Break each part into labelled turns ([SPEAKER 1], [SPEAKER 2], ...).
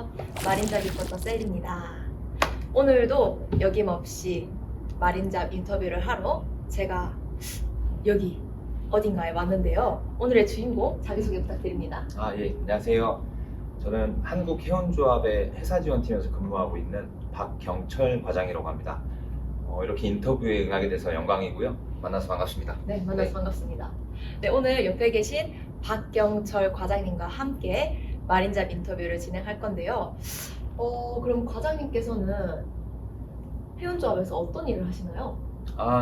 [SPEAKER 1] 안녕하세요. 마린잡 리포터 셀입니다. 오늘도 여김없이 마린잡 인터뷰를 하러 제가 여기 어딘가에 왔는데요. 오늘의 주인공 자기소개 부탁드립니다.
[SPEAKER 2] 예, 안녕하세요. 저는 한국해운조합의 회사지원팀에서 근무하고 있는 박경철 과장이라고 합니다. 이렇게 인터뷰에 응하게 돼서 영광이고요. 만나서 반갑습니다.
[SPEAKER 1] 네, 만나서 반갑습니다. 네, 오늘 옆에 계신 박경철 과장님과 함께 마린잡 인터뷰를 진행할 건데요. 그럼 과장님께서는 해운조합에서 어떤 일을 하시나요?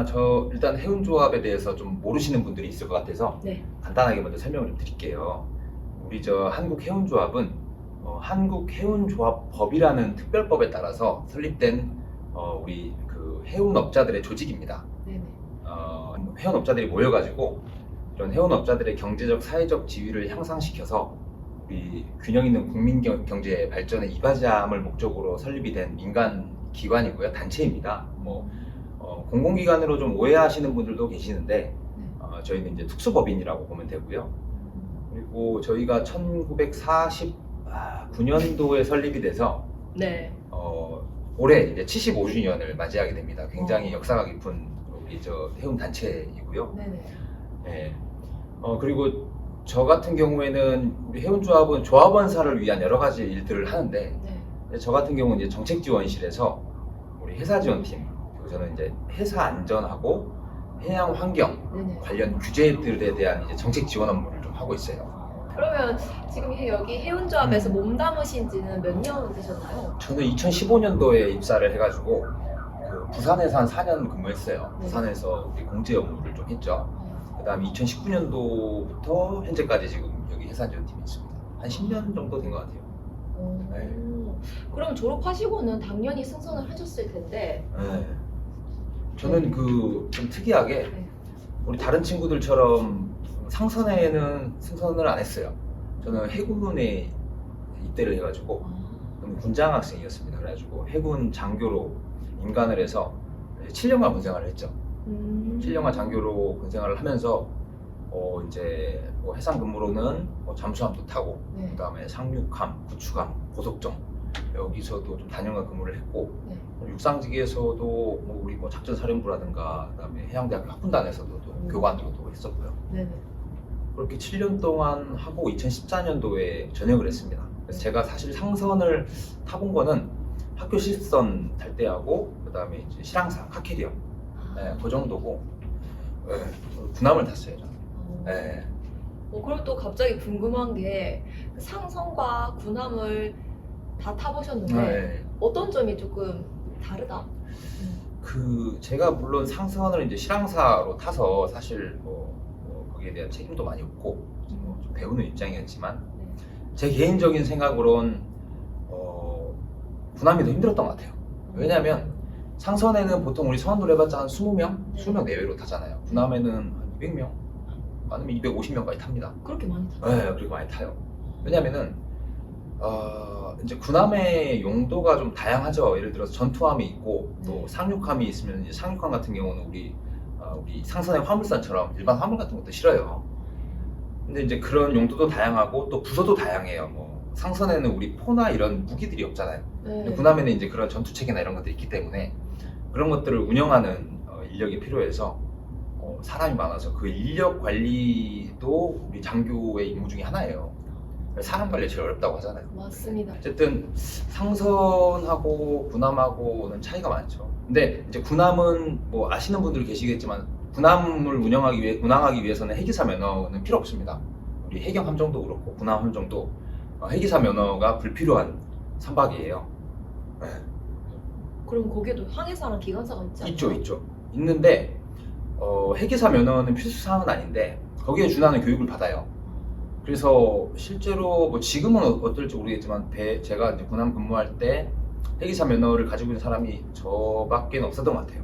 [SPEAKER 2] 저 일단 해운조합에 대해서 좀 모르시는 분들이 있을 것 같아서
[SPEAKER 1] 네.
[SPEAKER 2] 간단하게 먼저 설명을 좀 드릴게요. 우리 한국해운조합은 한국해운조합법이라는 특별법에 따라서 설립된 우리 그 해운업자들의 조직입니다.
[SPEAKER 1] 네네.
[SPEAKER 2] 해운업자들이 모여가지고 이런 해운업자들의 경제적, 사회적 지위를 향상시켜서 우리 균형 있는 국민 경제 발전에 이바지함을 목적으로 설립이 된 민간 기관이고요. 단체입니다. 공공기관으로 좀 오해하시는 분들도 계시는데 저희는 이제 특수법인이라고 보면 되고요. 그리고 저희가 1949년도에 설립이 돼서
[SPEAKER 1] 네.
[SPEAKER 2] 올해 이제 75주년을 맞이하게 됩니다. 굉장히 역사가 깊은 우리 해운 단체이고요.
[SPEAKER 1] 네네.
[SPEAKER 2] 네. 그리고 저 같은 경우에는 우리 해운조합은 조합원사를 위한 여러 가지 일들을 하는데
[SPEAKER 1] 네.
[SPEAKER 2] 저 같은 경우는 이제 정책지원실에서 우리 회사지원팀, 그리고 저는 이제 회사 안전하고 해양 환경
[SPEAKER 1] 네네.
[SPEAKER 2] 관련 규제들에 대한 이제 정책 지원 업무를 좀 하고 있어요.
[SPEAKER 1] 그러면 지금 여기 해운조합에서 몸담으신 지는 몇 년 되셨나요?
[SPEAKER 2] 저는 2015년도에 입사를 해가지고 그 부산에서 한 4년 근무했어요.
[SPEAKER 1] 네.
[SPEAKER 2] 부산에서 우리 공제 업무를 좀 했죠. 그 다음에 2019년도부터 현재까지 지금 여기 해사지원팀에 있습니다. 한 10년 정도 된 것 같아요. 네.
[SPEAKER 1] 그럼 졸업하시고는 당연히 승선을 하셨을 텐데.
[SPEAKER 2] 네. 저는 좀 특이하게
[SPEAKER 1] 네.
[SPEAKER 2] 우리 다른 친구들처럼 상선에는 승선을 안 했어요. 저는 해군에 입대를 해가지고 저는 군장 학생이었습니다. 그래가지고 해군 장교로 임관을 해서 7년간 군생활을 했죠. 7년간 장교로 군생활을 하면서 이제 해상 근무로는 잠수함도 타고
[SPEAKER 1] 네.
[SPEAKER 2] 그다음에 상륙함, 구축함, 고속정 여기서도 좀 단연간 근무를 했고
[SPEAKER 1] 네.
[SPEAKER 2] 육상직에서도 우리 작전사령부라든가 그다음에 해양대학교 학군단에서도 또 교관으로도 했었고요.
[SPEAKER 1] 네네.
[SPEAKER 2] 그렇게 7년 동안 하고 2014년도에 전역을 했습니다. 그래서 제가 사실 상선을 타본 거는 학교 실습선 탈 때하고 그다음에 이제 실항사, 카캐리어 그 정도고 군함을 탔어요. 저는. 네.
[SPEAKER 1] 그리고 또 갑자기 궁금한 게 상선과 군함을 다 타보셨는데
[SPEAKER 2] 네.
[SPEAKER 1] 어떤 점이 조금 다르다?
[SPEAKER 2] 제가 물론 상선을 이제 실항사로 타서 사실 거기에 대한 책임도 많이 없고 좀 배우는 입장이었지만
[SPEAKER 1] 네.
[SPEAKER 2] 제 개인적인 생각으로는 군함이 더 힘들었던 것 같아요. 왜냐하면 상선에는 보통 우리 선원들 해봤자 한 20명? 20명 내외로 타잖아요. 군함에는 한 200명? 아니면 250명까지 탑니다.
[SPEAKER 1] 그렇게 많이 타요?
[SPEAKER 2] 네, 그리고 많이 타요. 왜냐면은 이제 군함의 용도가 좀 다양하죠. 예를 들어서 전투함이 있고 또 상륙함이 있으면 이제 상륙함 같은 경우는 우리 상선의 화물선처럼 일반 화물 같은 것도 실어요. 근데 이제 그런 용도도 다양하고 또 부서도 다양해요. 상선에는 우리 포나 이런 무기들이 없잖아요.
[SPEAKER 1] 네.
[SPEAKER 2] 군함에는 이제 그런 전투체계나 이런 것들이 있기 때문에 그런 것들을 운영하는 인력이 필요해서 사람이 많아서 그 인력 관리도 우리 장교의 임무 중에 하나예요. 사람 관리 제일 어렵다고 하잖아요.
[SPEAKER 1] 맞습니다.
[SPEAKER 2] 어쨌든 상선하고 군함하고는 차이가 많죠. 근데 이제 군함은 아시는 분들 계시겠지만 군함을 운항하기 위해서는 해기사 면허는 필요 없습니다. 우리 해경 함정도 그렇고 군함 함정도 해기사 면허가 불필요한 선박이에요. 네.
[SPEAKER 1] 그럼 거기에도 항해사랑 기관사가 있지 않나요?
[SPEAKER 2] 있죠. 있는데 해기사 면허는 필수 사항은 아닌데 거기에 준하는 교육을 받아요. 그래서 실제로 지금은 어떨지 모르겠지만 제가 이제 군함 근무할 때 해기사 면허를 가지고 있는 사람이 저밖에 없었던 것 같아요.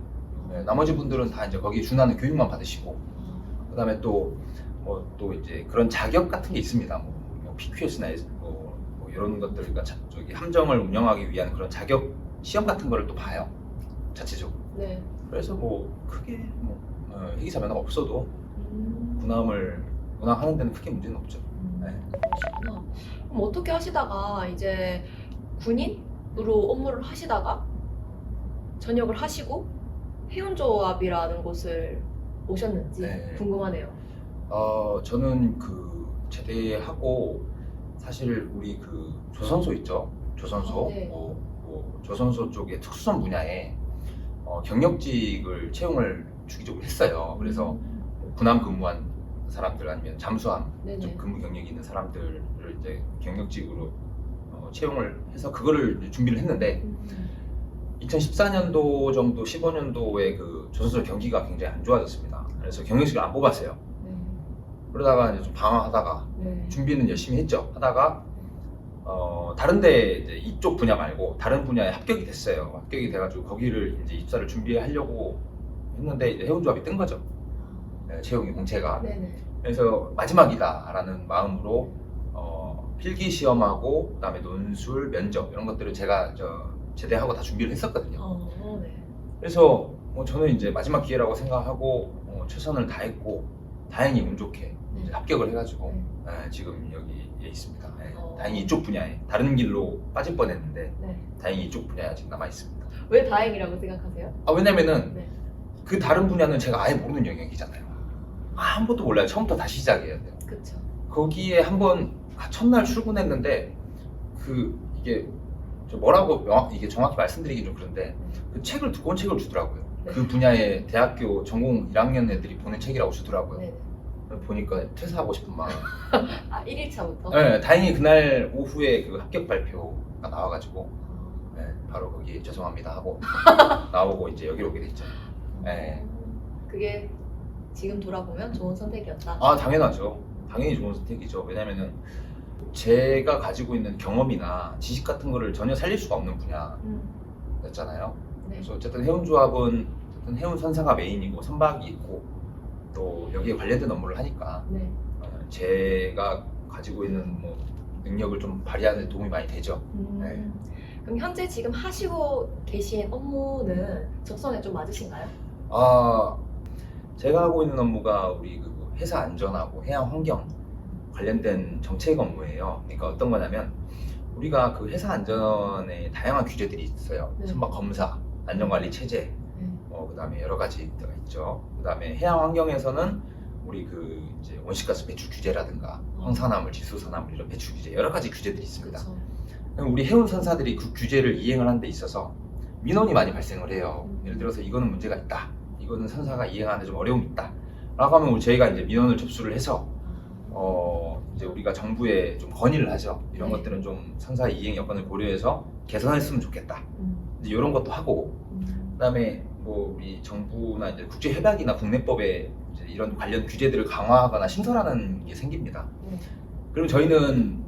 [SPEAKER 2] 네, 나머지 분들은 다 이제 거기에 준하는 교육만 받으시고 그다음에 또 이제 그런 자격 같은 게 있습니다. PQS나 이런 것들, 그러니까 함정을 운영하기 위한 그런 자격 시험 같은 거를 또 봐요. 자체적으로.
[SPEAKER 1] 네.
[SPEAKER 2] 그래서 크게 해기사 면허가 없어도 군함을 운항하는 데는 크게 문제는 없죠. 네.
[SPEAKER 1] 그러시구나. 그럼 어떻게 하시다가 이제 군인으로 업무를 하시다가 전역을 하시고 해운조합이라는 곳을 오셨는지
[SPEAKER 2] 네.
[SPEAKER 1] 궁금하네요.
[SPEAKER 2] 저는 그 제대하고 사실 우리 그 조선소 있죠. 조선소.
[SPEAKER 1] 네.
[SPEAKER 2] 조선소 쪽의 특수선 분야에 경력직을 채용을 주기적으로 했어요. 그래서 군함 근무한 사람들 아니면 잠수함
[SPEAKER 1] 네네.
[SPEAKER 2] 쪽 근무 경력이 있는 사람들을 이제 경력직으로 채용을 해서 그거를 이제 준비를 했는데 2014년도 정도 15년도에 그 조선소 경기가 굉장히 안 좋아졌습니다. 그래서 경력직을 안 뽑았어요.
[SPEAKER 1] 네.
[SPEAKER 2] 그러다가 이제 좀 방황하다가
[SPEAKER 1] 네.
[SPEAKER 2] 준비는 열심히 했죠. 하다가 다른데 이제 이쪽 분야 말고 다른 분야에 합격이 됐어요. 합격이 돼가지고 거기를 이제 입사를 준비하려고 했는데 이제 해운조합이 뜬 거죠. 네, 채용이 공채가.
[SPEAKER 1] 네네.
[SPEAKER 2] 그래서 마지막이다라는 마음으로 필기 시험하고 그다음에 논술, 면접 이런 것들을 제가 제대하고 다 준비를 했었거든요.
[SPEAKER 1] 네.
[SPEAKER 2] 그래서 저는 이제 마지막 기회라고 생각하고 최선을 다했고 다행히 운 좋게 이제 합격을 해가지고 지금 여기에 있습니다. 다행히 이쪽 분야에 다른 길로 빠질 뻔했는데
[SPEAKER 1] 네.
[SPEAKER 2] 다행히 이쪽 분야에 아직 남아 있습니다.
[SPEAKER 1] 왜 다행이라고 생각하세요?
[SPEAKER 2] 왜냐면은
[SPEAKER 1] 네.
[SPEAKER 2] 그 다른 분야는 제가 아예 모르는 영역이잖아요. 아무것도 몰라요. 처음부터 다시 시작해야 돼요.
[SPEAKER 1] 그렇죠.
[SPEAKER 2] 거기에 한번 첫날 출근했는데 이게 뭐라고 이게 정확히 말씀드리기 좀 그런데 그 책을 두꺼운 책을 주더라고요.
[SPEAKER 1] 네.
[SPEAKER 2] 그 분야의 대학교 전공 1학년 애들이 보는 책이라고 주더라고요.
[SPEAKER 1] 네.
[SPEAKER 2] 보니까 퇴사하고 싶은 마음.
[SPEAKER 1] 1일차부터?
[SPEAKER 2] 네, 다행히 그날 오후에 그 합격 발표가 나와가지고 바로 거기 죄송합니다 하고 나오고 이제 여기로 오게 됐죠. 네.
[SPEAKER 1] 그게 지금 돌아보면 좋은 선택이었다.
[SPEAKER 2] 당연하죠. 당연히 좋은 선택이죠. 왜냐면은 제가 가지고 있는 경험이나 지식 같은 거를 전혀 살릴 수가 없는 분야였잖아요.
[SPEAKER 1] 네.
[SPEAKER 2] 그래서 어쨌든 해운조합은 해운 선사가 메인이고 선박이 있고 또 여기에 관련된 업무를 하니까
[SPEAKER 1] 네.
[SPEAKER 2] 제가 가지고 있는 능력을 좀 발휘하는 데 도움이 많이 되죠. 네.
[SPEAKER 1] 그럼 현재 지금 하시고 계신 업무는 적성에 좀 맞으신가요?
[SPEAKER 2] 제가 하고 있는 업무가 우리 그 회사 안전하고 해양 환경 관련된 정책 업무예요. 그러니까 어떤 거냐면 우리가 그 회사 안전에 다양한 규제들이 있어요.
[SPEAKER 1] 네.
[SPEAKER 2] 선박 검사, 안전관리 체제, 그다음에 여러 가지가 있죠. 그다음에 해양 환경에서는 우리 그 이제 온실가스 배출 규제라든가 황산화물, 질소산화물 이런 배출 규제 여러 가지 규제들이 있습니다.
[SPEAKER 1] 그렇죠.
[SPEAKER 2] 우리 해운 선사들이 그 규제를 이행을 하는 데 있어서 민원이 많이 발생을 해요. 예를 들어서 이거는 문제가 있다. 이거는 선사가 이행하는데 좀 어려움이 있다. 라고 하면 저희가 이제 민원을 접수를 해서 이제 우리가 정부에 좀 건의를 하죠. 이런
[SPEAKER 1] 네.
[SPEAKER 2] 것들은 좀 선사 이행 여건을 고려해서 개선했으면 좋겠다. 이제 이런 것도 하고, 그다음에 우리 정부나 이제 국제 협약이나 국내법에 이제 이런 관련 규제들을 강화하거나 신설하는 게 생깁니다. 그럼 저희는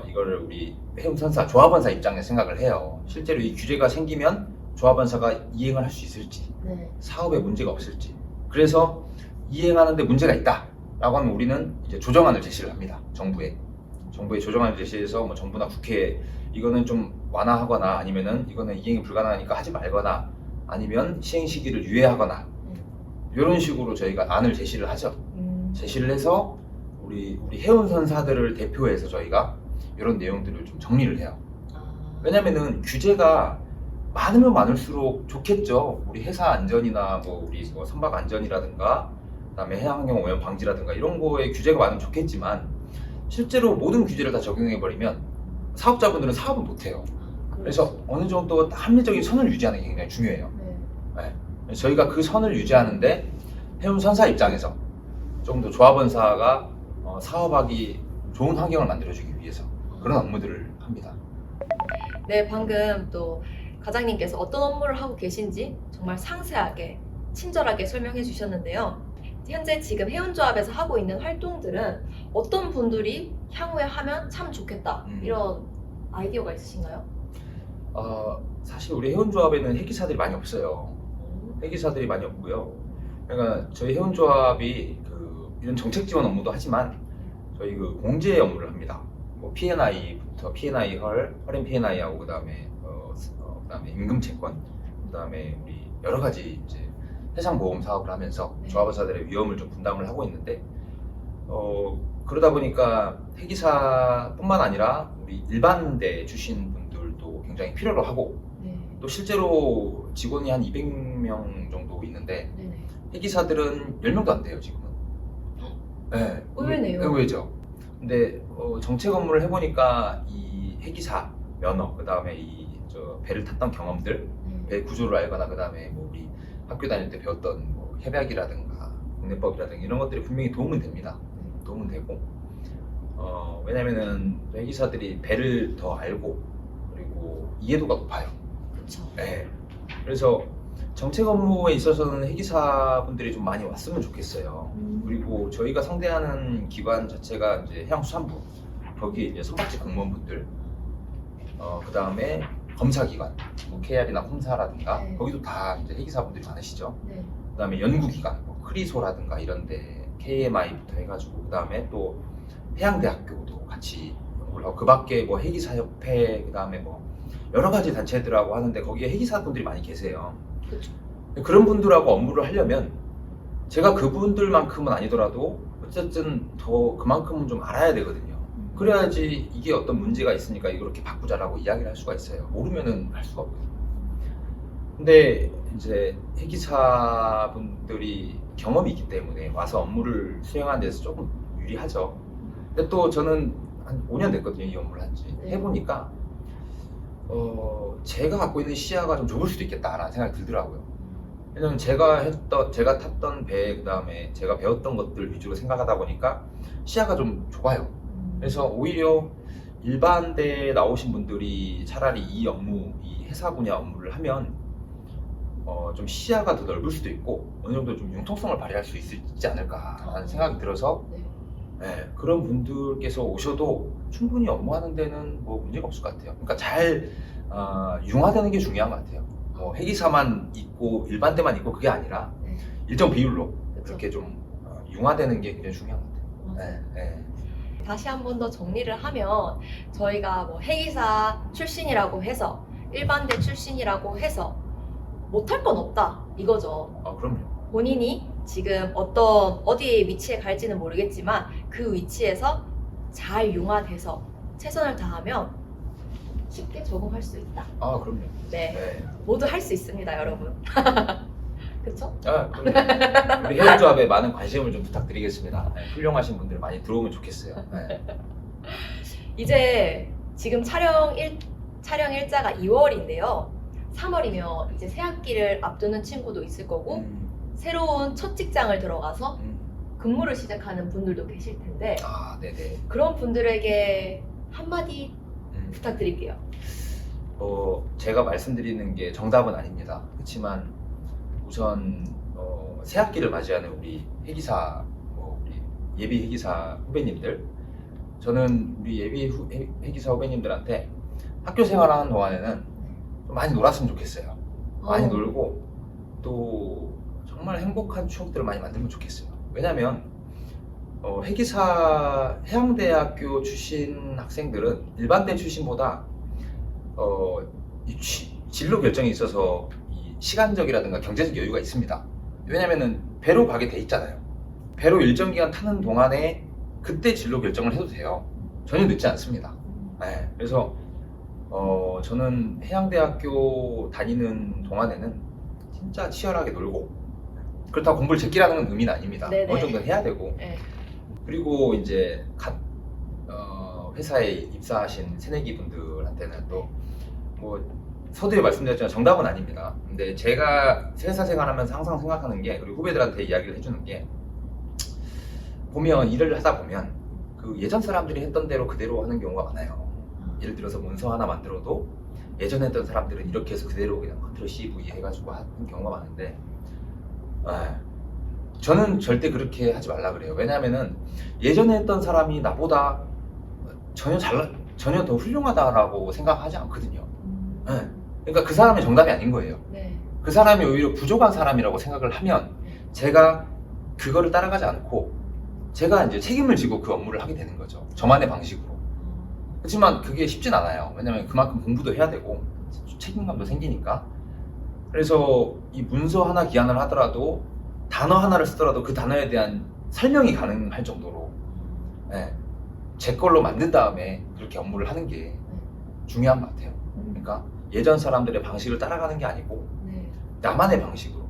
[SPEAKER 2] 이거를 우리 해운선사, 조합원사 입장에서 생각을 해요. 실제로 이 규제가 생기면 조합원사가 이행을 할 수 있을지,
[SPEAKER 1] 네.
[SPEAKER 2] 사업에 문제가 없을지. 그래서 이행하는데 문제가 있다 라고 하면 우리는 이제 조정안을 제시를 합니다. 정부에 조정안을 제시해서 정부나 국회에 이거는 좀 완화하거나 아니면은 이거는 이행이 불가능하니까 하지 말거나 아니면 시행 시기를 유예하거나 이런 식으로 저희가 안을 제시를 하죠. 제시를 해서 우리 해운선사들을 대표해서 저희가 이런 내용들을 좀 정리를 해요. 왜냐면은 규제가 많으면 많을수록 좋겠죠. 우리 회사 안전이나 우리 선박 안전이라든가 그다음에 해양환경 오염 방지라든가 이런 거에 규제가 많으면 좋겠지만 실제로 모든 규제를 다 적용해 버리면 사업자분들은 사업을 못 해요. 그래서 어느 정도 합리적인 선을 유지하는 게 굉장히 중요해요. 네. 저희가 그 선을 유지하는데 해운선사 입장에서 좀 더 조합원사가 사업하기 좋은 환경을 만들어주기 위해서 그런 업무들을 합니다.
[SPEAKER 1] 네, 방금 또 과장님께서 어떤 업무를 하고 계신지 정말 상세하게 친절하게 설명해 주셨는데요. 현재 지금 해운조합에서 하고 있는 활동들은 어떤 분들이 향후에 하면 참 좋겠다 이런 아이디어가 있으신가요?
[SPEAKER 2] 사실 우리 해운조합에는 해기사들이 많이 없어요. 해기사들이 많이 없고요. 그러니까 저희 해운조합이 이런 정책 지원 업무도 하지만 저희 공제 업무를 합니다. P&I부터 P&I 헐앤 P&I하고 그다음에 임금 채권, 그다음에 우리 여러 가지 이제 해상 보험 사업을 하면서 조합원사들의 위험을 좀 분담을 하고 있는데 그러다 보니까 해기사뿐만 아니라 우리 일반대 출신 분들 굉장히 필요로 하고
[SPEAKER 1] 네.
[SPEAKER 2] 또 실제로 직원이 한 200명 정도 있는데
[SPEAKER 1] 네네.
[SPEAKER 2] 회계사들은 10명도 안 돼요 지금은. 네,
[SPEAKER 1] 의외네요.
[SPEAKER 2] 의외죠. 근데 정책 업무를 해보니까 이 회계사 면허, 그 다음에 저 배를 탔던 경험들, 배 구조를 알거나 그 다음에 뭐 우리 학교 다닐 때 배웠던 뭐 협약이라든가 국내법이라든가 이런 것들이 분명히 도움은 됩니다. 도움은 되고 왜냐면은 회계사들이 배를 더 알고 그리고 이해도가 높아요.
[SPEAKER 1] 그렇죠.
[SPEAKER 2] 네. 그래서 정책 업무에 있어서는 회계사분들이 좀 많이 왔으면 좋겠어요. 그리고 저희가 상대하는 기관 자체가 이제 해양수산부, 거기에 이제 선박지 공무원분들, 그 다음에 검사기관, 뭐 KR이나 홈사라든가
[SPEAKER 1] 네.
[SPEAKER 2] 거기도 다 이제 회계사분들이 많으시죠.
[SPEAKER 1] 네.
[SPEAKER 2] 그 다음에 연구기관, 뭐 크리소라든가 이런데 KMI부터 해가지고 그 다음에 또 해양대학교도 같이 연구를 하고 그 밖에 뭐 회계사협회, 그 다음에 뭐 여러 가지 단체들하고 하는데 거기에 회계사분들이 많이 계세요.
[SPEAKER 1] 그렇죠.
[SPEAKER 2] 그런 분들하고 업무를 하려면 제가 그분들만큼은 아니더라도 어쨌든 더 그만큼은 좀 알아야 되거든요. 그래야지 이게 어떤 문제가 있으니까 이렇게 바꾸자라고 이야기를 할 수가 있어요. 모르면은 할 수가 없거든요. 근데 이제 회계사분들이 경험이 있기 때문에 와서 업무를 수행하는 데서 조금 유리하죠. 근데 또 저는 한 5년 됐거든요, 이 업무를 한지.
[SPEAKER 1] 네.
[SPEAKER 2] 해보니까 제가 갖고 있는 시야가 좀 좁을 수도 있겠다라는 생각이 들더라고요. 왜냐면 제가 탔던 배, 그 다음에 제가 배웠던 것들 위주로 생각하다 보니까 시야가 좀 좁아요. 그래서 오히려 일반대에 나오신 분들이 차라리 이 회사 분야 업무를 하면 좀 시야가 더 넓을 수도 있고 어느 정도 좀 융통성을 발휘할 수 있지 않을까라는 생각이 들어서
[SPEAKER 1] 네.
[SPEAKER 2] 네, 그런 분들께서 오셔도 충분히 업무하는 데는 뭐 문제가 없을 것 같아요. 그러니까 잘 융화되는 게 중요한 것 같아요. 뭐 회계사만 있고 일반대만 있고 그게 아니라
[SPEAKER 1] 네.
[SPEAKER 2] 일정 비율로
[SPEAKER 1] 그쵸.
[SPEAKER 2] 그렇게 좀 융화되는 게 굉장히 중요한 것 같아요.
[SPEAKER 1] 맞아요.
[SPEAKER 2] 네.
[SPEAKER 1] 다시 한 번 더 정리를 하면 저희가 뭐 회계사 출신이라고 해서 일반대 출신이라고 해서 못할 건 없다 이거죠.
[SPEAKER 2] 그럼요.
[SPEAKER 1] 본인이 지금 어디에 위치에 갈지는 모르겠지만 그 위치에서 잘 융화돼서 최선을 다하면 쉽게 적응할 수 있다.
[SPEAKER 2] 그럼요.
[SPEAKER 1] 네,
[SPEAKER 2] 네.
[SPEAKER 1] 모두 할 수 있습니다, 여러분. 그렇죠?
[SPEAKER 2] 그럼요. 우리 해운조합에 많은 관심을 좀 부탁드리겠습니다. 네, 훌륭하신 분들 많이 들어오면 좋겠어요. 네.
[SPEAKER 1] 이제 지금 촬영 일자가 2월인데요. 3월이면 이제 새 학기를 앞두는 친구도 있을 거고 새로운 첫 직장을 들어가서 근무를 시작하는 분들도 계실 텐데
[SPEAKER 2] 네네.
[SPEAKER 1] 그런 분들에게 한마디 부탁드릴게요.
[SPEAKER 2] 제가 말씀드리는 게 정답은 아닙니다. 그렇지만 우선 새 학기를 맞이하는 우리 회계사, 우리 예비 회계사 후배님들, 저는 우리 예비 회계사 후배님들한테 학교 생활하는 동안에는 좀 많이 놀았으면 좋겠어요. 많이 놀고 또 정말 행복한 추억들을 많이 만들면 좋겠어요. 왜냐면 회계사 해양대학교 출신 학생들은 일반대 출신보다 진로 결정에 있어서 이 시간적이라든가 경제적 여유가 있습니다. 왜냐면은 배로 가게 돼 있잖아요. 배로 일정 기간 타는 동안에 그때 진로 결정을 해도 돼요. 전혀 늦지 않습니다. 네, 그래서 저는 해양대학교 다니는 동안에는 진짜 치열하게 놀고, 그렇다고 공부를 제끼라는 의미는 아닙니다.
[SPEAKER 1] 네네.
[SPEAKER 2] 어느 정도 해야 되고.
[SPEAKER 1] 네.
[SPEAKER 2] 그리고 이제 회사에 입사하신 새내기 분들한테는 또 뭐 서두에 말씀드렸지만 정답은 아닙니다. 근데 제가 회사 생활하면서 항상 생각하는 게, 우리 후배들한테 이야기를 해주는 게, 보면 일을 하다 보면 그 예전 사람들이 했던 대로 그대로 하는 경우가 많아요. 예를 들어서 문서 하나 만들어도 예전에 했던 사람들은 이렇게 해서 그대로 그냥 컨트롤 CV 해가지고 하는 경우가 많은데, 저는 절대 그렇게 하지 말라 그래요. 왜냐하면은 예전에 했던 사람이 나보다 전혀 더 훌륭하다라고 생각하지 않거든요. 그러니까 그 사람이 정답이 아닌 거예요.
[SPEAKER 1] 네.
[SPEAKER 2] 그 사람이 오히려 부족한 사람이라고 생각을 하면 제가 그거를 따라가지 않고 제가 이제 책임을 지고 그 업무를 하게 되는 거죠. 저만의 방식으로. 그렇지만 그게 쉽진 않아요. 왜냐면 그만큼 공부도 해야 되고 책임감도 생기니까. 그래서 이 문서 하나 기한을 하더라도 단어 하나를 쓰더라도 그 단어에 대한 설명이 가능할 정도로 제 걸로 만든 다음에 그렇게 업무를 하는 게 중요한 것 같아요. 그러니까 아닙니까? 예전 사람들의 방식을 따라가는 게 아니고
[SPEAKER 1] 네,
[SPEAKER 2] 나만의 방식으로,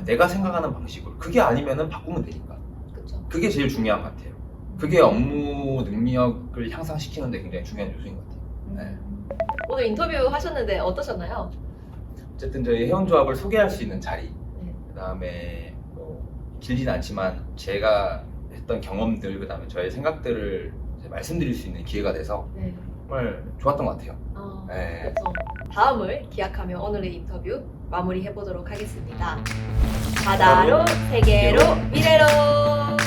[SPEAKER 2] 내가 생각하는 방식으로. 그게 아니면은 바꾸면 되니까.
[SPEAKER 1] 그렇죠.
[SPEAKER 2] 그게 제일 중요한 것 같아요. 그게 업무 능력을 향상시키는 데 굉장히 중요한 요소인 것 같아요. 네.
[SPEAKER 1] 오늘 인터뷰 하셨는데 어떠셨나요?
[SPEAKER 2] 어쨌든 저희 회원조합을 소개할 수 있는 자리,
[SPEAKER 1] 네.
[SPEAKER 2] 그 다음에 뭐 길진 않지만 제가 했던 경험들, 그 다음에 저의 생각들을 이제 말씀드릴 수 있는 기회가 돼서
[SPEAKER 1] 네.
[SPEAKER 2] 정말 좋았던 것 같아요.
[SPEAKER 1] 그래서
[SPEAKER 2] 네.
[SPEAKER 1] 다음을 기약하며 오늘의 인터뷰 마무리해 보도록 하겠습니다. 바다로 세계로 미래로.